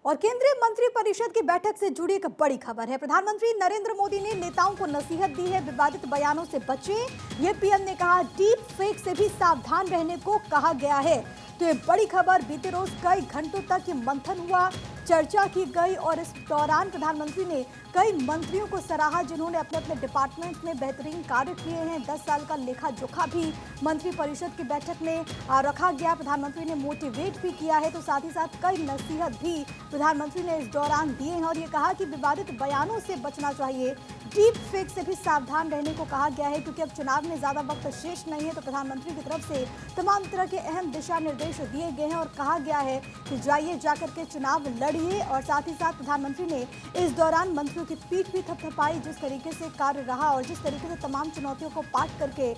और केंद्रीय मंत्री परिषद की बैठक से जुड़ी एक बड़ी खबर है। प्रधानमंत्री नरेंद्र मोदी ने नेताओं को नसीहत दी है, विवादित बयानों से बचें। ये पीएम ने कहा, डीप फेक से भी सावधान रहने को कहा गया है। तो ये बड़ी खबर, बीते रोज कई घंटों तक ये मंथन हुआ, चर्चा की गई और इस दौरान प्रधानमंत्री ने कई मंत्रियों को सराहा जिन्होंने अपने अपने डिपार्टमेंट में बेहतरीन कार्य किए हैं। 10 साल का लेखा जोखा भी मंत्री परिषद की बैठक में रखा गया। प्रधानमंत्री ने मोटिवेट भी किया है, तो साथ ही साथ कई नसीहत भी प्रधानमंत्री ने इस दौरान दिए हैं और ये कहा कि विवादित बयानों से बचना चाहिए, डीप फेक से भी सावधान रहने को कहा गया है, क्योंकि अब चुनाव में ज्यादा वक्त शेष नहीं है। तो प्रधानमंत्री की तरफ से तमाम तरह के अहम दिशा निर्देश दिए गए हैं और कहा गया है कि जाइए जाकर के चुनाव लड़िए। और साथ ही साथ प्रधानमंत्री ने इस दौरान मंत्रियों की पीठ भी थपथपाई, जिस तरीके से कार्य रहा और जिस तरीके से तमाम चुनौतियों को पार करके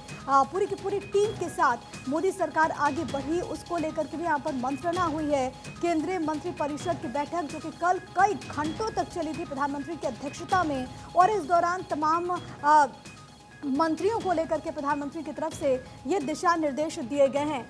पूरी की पूरी टीम के साथ मोदी सरकार आगे बढ़ी, उसको लेकर के भी यहाँ पर मंत्रणा हुई है। केंद्रीय मंत्री परिषद की बैठक जो कि कल कई घंटों तक चली थी प्रधानमंत्री की अध्यक्षता में, और इस दौरान तमाम मंत्रियों को लेकर के प्रधानमंत्री की तरफ से ये दिशा निर्देश दिए गए हैं।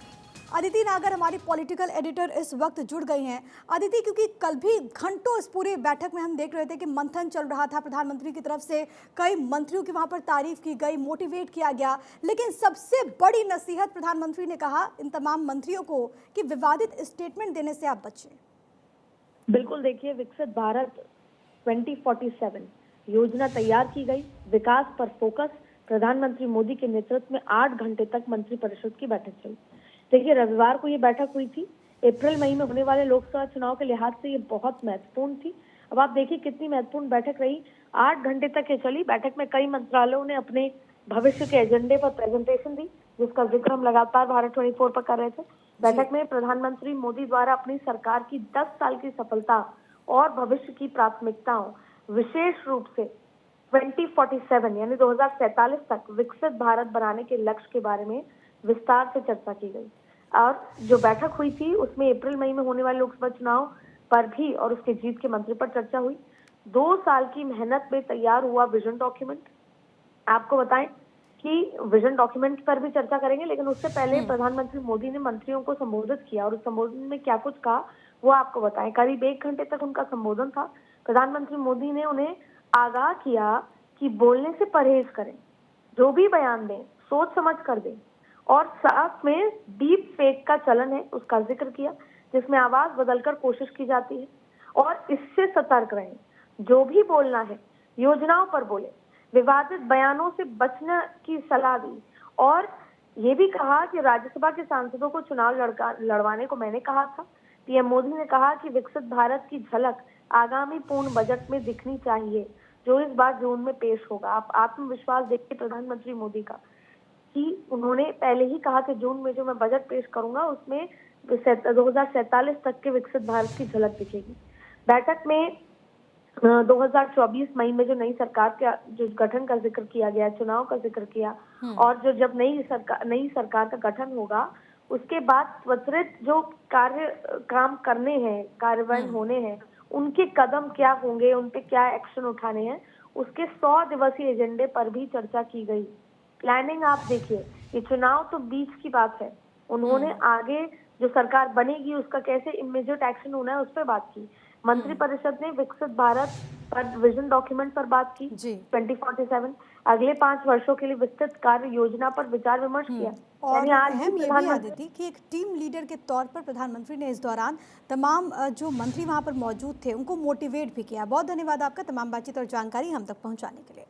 अदिति नागर हमारी पॉलिटिकल एडिटर इस वक्त जुड़ गई हैं। अदिति, क्योंकि कल भी घंटों इस पूरी बैठक में हम देख रहे थे कि मंथन चल रहा था, प्रधानमंत्री की तरफ से कई मंत्रियों की वहां पर तारीफ की गई, मोटिवेट किया गया, लेकिन सबसे बड़ी नसीहत प्रधानमंत्री ने कहा इन तमाम मंत्रियों को कि विवादित स्टेटमेंट देने से आप बचें। बिल्कुल, देखिए, विकसित भारत 2047 योजना तैयार की गई, विकास पर फोकस। प्रधानमंत्री मोदी के नेतृत्व में 8 घंटे तक मंत्रिपरिषद की बैठक चली। देखिए, रविवार को ये बैठक हुई थी। अप्रैल मई में होने वाले लोकसभा चुनाव के लिहाज से ये बहुत महत्वपूर्ण थी। अब आप देखिए कितनी महत्वपूर्ण बैठक रही। 8 घंटे तक ये चली। बैठक में कई मंत्रालयों ने अपने भविष्य के एजेंडे पर प्रेजेंटेशन दी, जिसका जिक्र हम लगातार भारत 24 पर कर रहे थे। बैठक में प्रधानमंत्री मोदी द्वारा अपनी सरकार की 10 साल की सफलता और भविष्य की प्राथमिकताओं, विशेष रूप से 2047 यानी 2047 तक विकसित भारत बनाने के लक्ष्य के बारे में विस्तार से चर्चा की गई। और जो बैठक हुई थी उसमें अप्रैल मई में होने वाले लोकसभा चुनाव पर भी और उसके जीत के मंत्र पर चर्चा हुई। 2 साल की मेहनत में तैयार हुआ विजन डॉक्यूमेंट। आपको बताएं कि विजन डॉक्यूमेंट पर भी चर्चा करेंगे, लेकिन उससे पहले प्रधानमंत्री मोदी ने मंत्रियों को संबोधित किया और उस संबोधन में क्या कुछ कहा वो आपको बताएं। करीब 1 घंटे तक उनका संबोधन था। प्रधानमंत्री मोदी ने उन्हें आगाह किया कि बोलने से परहेज करें, जो भी बयान दें सोच समझ कर दें, और साथ में डीप फेक का चलन है उसका जिक्र किया, जिसमें आवाज बदलकर कोशिश की जाती है, और इससे सतर्क रहें। जो भी बोलना है योजनाओं पर बोले, विवादित बयानों से बचने की सलाह दी। और ये भी कहा कि राज्यसभा के सांसदों को चुनाव लड़वाने को मैंने कहा था। पीएम मोदी ने कहा कि विकसित भारत की झलक आगामी पूर्ण बजट में दिखनी चाहिए, जो इस बार जून में पेश होगा। आप आत्मविश्वास देखिए प्रधानमंत्री मोदी का, कि उन्होंने पहले ही कहा कि जून में जो मैं बजट पेश करूंगा उसमें 2047 तक के विकसित भारत की झलक दिखेगी। बैठक में 2024 मई में जो नई सरकार का जो गठन का जिक्र किया गया, चुनाव का जिक्र किया, और जो जब नई सरकार का गठन होगा उसके बाद त्वरित जो काम करने हैं, कार्यान्वयन होने हैं, उनके कदम क्या होंगे, उन पे क्या एक्शन उठाने हैं, उसके 100 दिवसीय एजेंडे पर भी चर्चा की गई। प्लानिंग आप देखिए, ये चुनाव तो बीच की बात है, उन्होंने आगे जो सरकार बनेगी उसका कैसे इमीडिएट एक्शन होना है उस पर बात की। मंत्रिपरिषद ने विकसित भारत पर विजन डॉक्यूमेंट पर बात की 2047, अगले 5 वर्षों के लिए विस्तृत कार्य योजना पर विचार विमर्श किया। और अहम ये भी आदिति कि एक टीम लीडर के तौर पर प्रधानमंत्री ने इस दौरान तमाम जो मंत्री वहां पर मौजूद थे उनको मोटिवेट भी किया। बहुत धन्यवाद आपका तमाम बातचीत और जानकारी हम तक पहुंचाने के लिए।